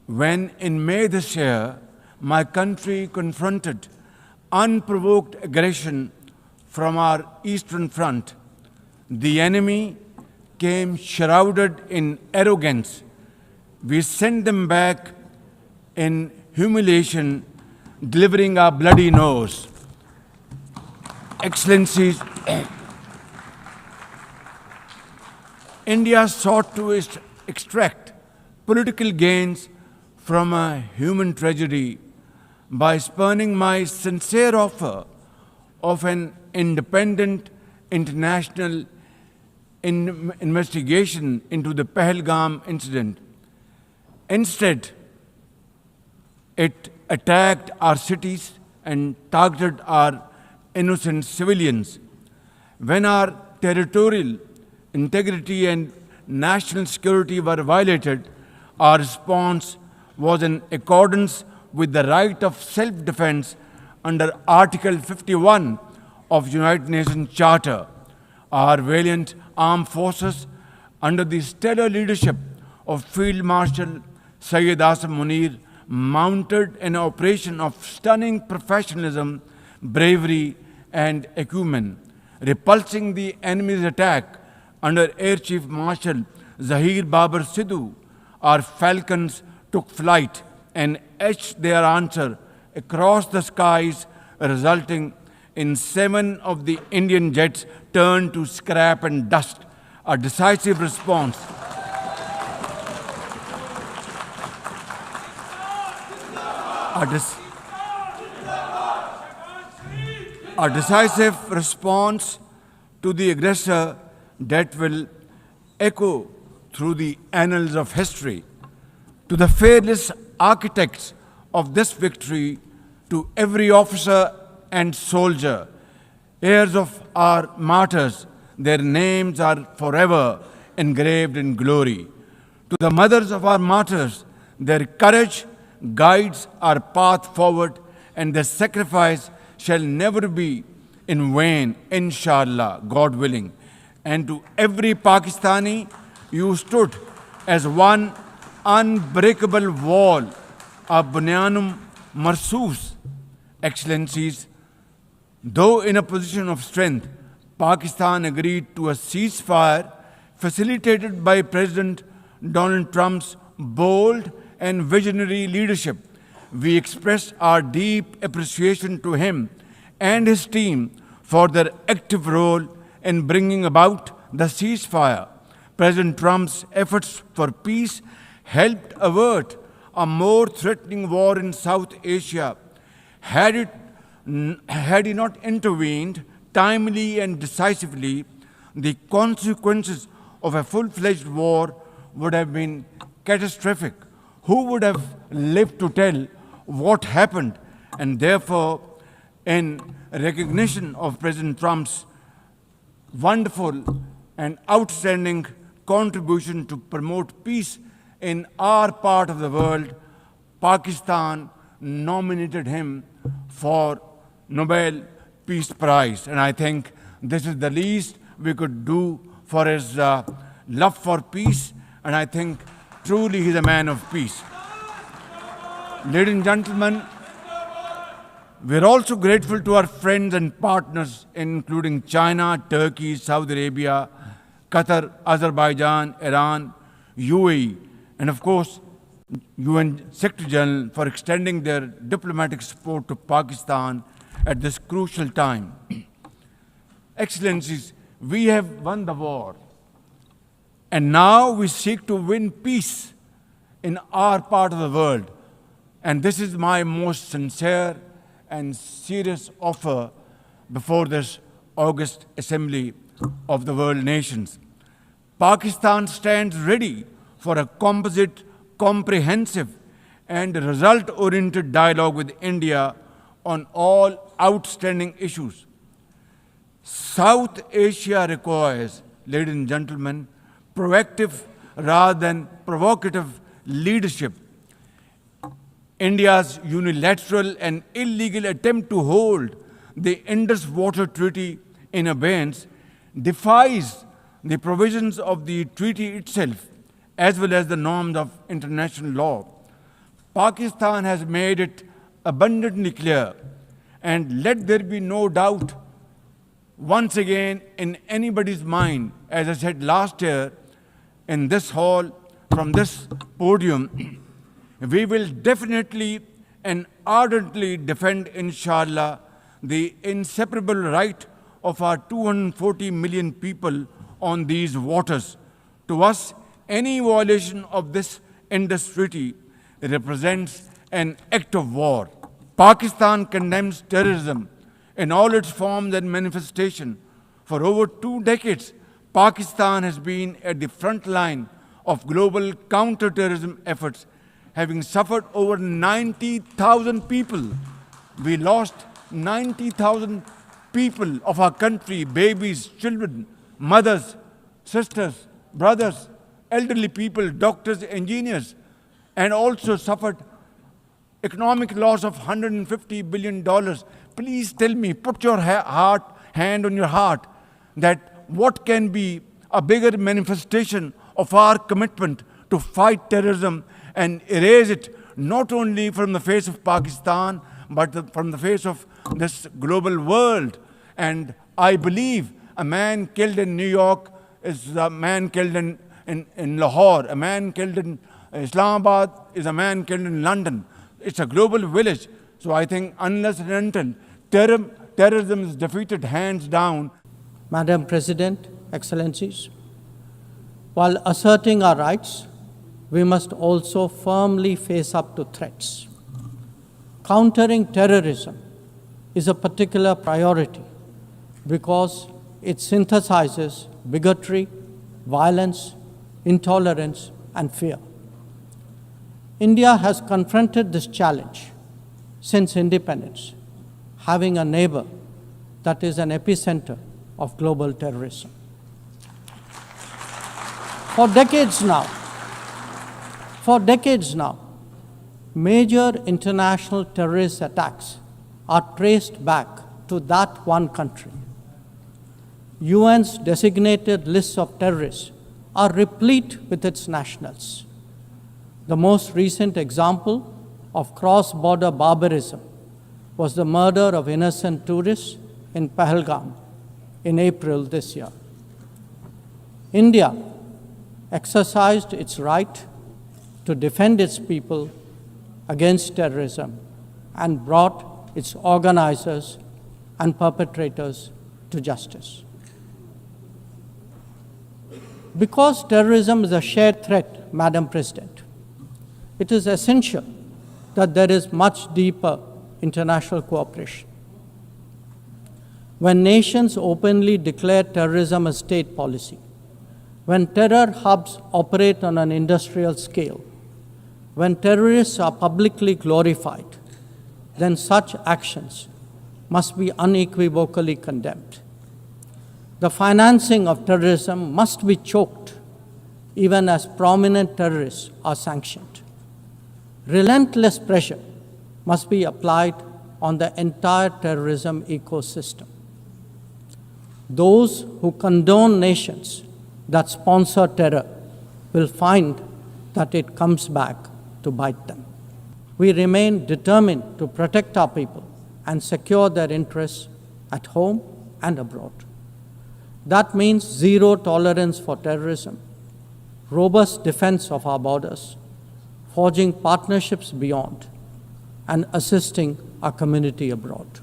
when in May this year, my country confronted unprovoked aggression from our eastern front. The enemy came shrouded in arrogance. We sent them back in humiliation, delivering our bloody nose. Excellencies, India sought to extract political gains from a human tragedy by spurning my sincere offer of an independent international investigation into the Pahalgam incident. Instead, it attacked our cities and targeted our innocent civilians. When our territorial integrity and national security were violated, our response was in accordance with the right of self-defense under Article 51 of United Nations Charter. Our valiant armed forces, under the stellar leadership of Field Marshal Syed Asim Munir, mounted an operation of stunning professionalism, bravery, and acumen. Repulsing the enemy's attack under Air Chief Marshal Zahir Babar Sidhu, our falcons took flight and etched their answer across the skies, resulting in 7 of the Indian jets turned to scrap and dust. A decisive response. A decisive response to the aggressor that will echo through the annals of history. To the fearless architects of this victory, to every officer and soldier, heirs of our martyrs, their names are forever engraved in glory. To the mothers of our martyrs, their courage guides our path forward, and their sacrifice shall never be in vain, inshallah, God willing. And to every Pakistani, you stood as one unbreakable wall, a bunyanum marsoos. Excellencies, though in a position of strength, Pakistan agreed to a ceasefire facilitated by President Donald Trump's bold and visionary leadership. We express our deep appreciation to him and his team for their active role in bringing about the ceasefire. President Trump's efforts for peace helped avert a more threatening war in South Asia. Had he not intervened timely and decisively, the consequences of a full-fledged war would have been catastrophic. Who would have lived to tell what happened? And therefore, in recognition of President Trump's wonderful and outstanding contribution to promote peace in our part of the world, Pakistan nominated him for Nobel Peace Prize. And I think this is the least we could do for his love for peace. And I think truly he's a man of peace. Ladies and gentlemen, we're also grateful to our friends and partners, including China, Turkey, Saudi Arabia, Qatar, Azerbaijan, Iran, UAE, and of course, UN Secretary General for extending their diplomatic support to Pakistan at this crucial time. Excellencies, we have won the war, and now we seek to win peace in our part of the world. And this is my most sincere and serious offer before this August Assembly of the World Nations. Pakistan stands ready for a composite, comprehensive, and result-oriented dialogue with India on all outstanding issues. South Asia requires, ladies and gentlemen, proactive rather than provocative leadership. India's unilateral and illegal attempt to hold the Indus Water Treaty in abeyance defies the provisions of the treaty itself, as well as the norms of international law. Pakistan has made it abundantly clear, and let there be no doubt once again in anybody's mind, as I said last year in this hall, from this podium, we will definitely and ardently defend, inshallah, the inseparable right of our 240 million people on these waters. To us, any violation of this Indus Treaty represents an act of war. Pakistan condemns terrorism in all its forms and manifestation. For over 2 decades, Pakistan has been at the front line of global counter-terrorism efforts, having suffered over 90,000 people. We lost 90,000 people of our country, babies, children, mothers, sisters, brothers, elderly people, doctors, engineers, and also suffered economic loss of $150 billion. Please tell me, put your hand on your heart, that what can be a bigger manifestation of our commitment to fight terrorism and erase it not only from the face of Pakistan, but from the face of this global world. And I believe a man killed in New York is a man killed in Lahore, a man killed in Islamabad is a man killed in London. It's a global village. So I think unless and until terrorism is defeated hands down. Madam President, Excellencies, while asserting our rights, we must also firmly face up to threats. Countering terrorism is a particular priority because it synthesizes bigotry, violence, intolerance, and fear. India has confronted this challenge since independence, having a neighbor that is an epicenter of global terrorism. For decades now, major international terrorist attacks are traced back to that one country. UN's designated lists of terrorists are replete with its nationals. The most recent example of cross-border barbarism was the murder of innocent tourists in Pahalgam in April this year. India exercised its right to defend its people against terrorism and brought its organizers and perpetrators to justice. Because terrorism is a shared threat, Madam President, it is essential that there is much deeper international cooperation. When nations openly declare terrorism a state policy, when terror hubs operate on an industrial scale, when terrorists are publicly glorified, then such actions must be unequivocally condemned. The financing of terrorism must be choked, even as prominent terrorists are sanctioned. Relentless pressure must be applied on the entire terrorism ecosystem. Those who condone nations that sponsor terror will find that it comes back to bite them. We remain determined to protect our people and secure their interests at home and abroad. That means zero tolerance for terrorism, robust defense of our borders, forging partnerships beyond, and assisting our community abroad.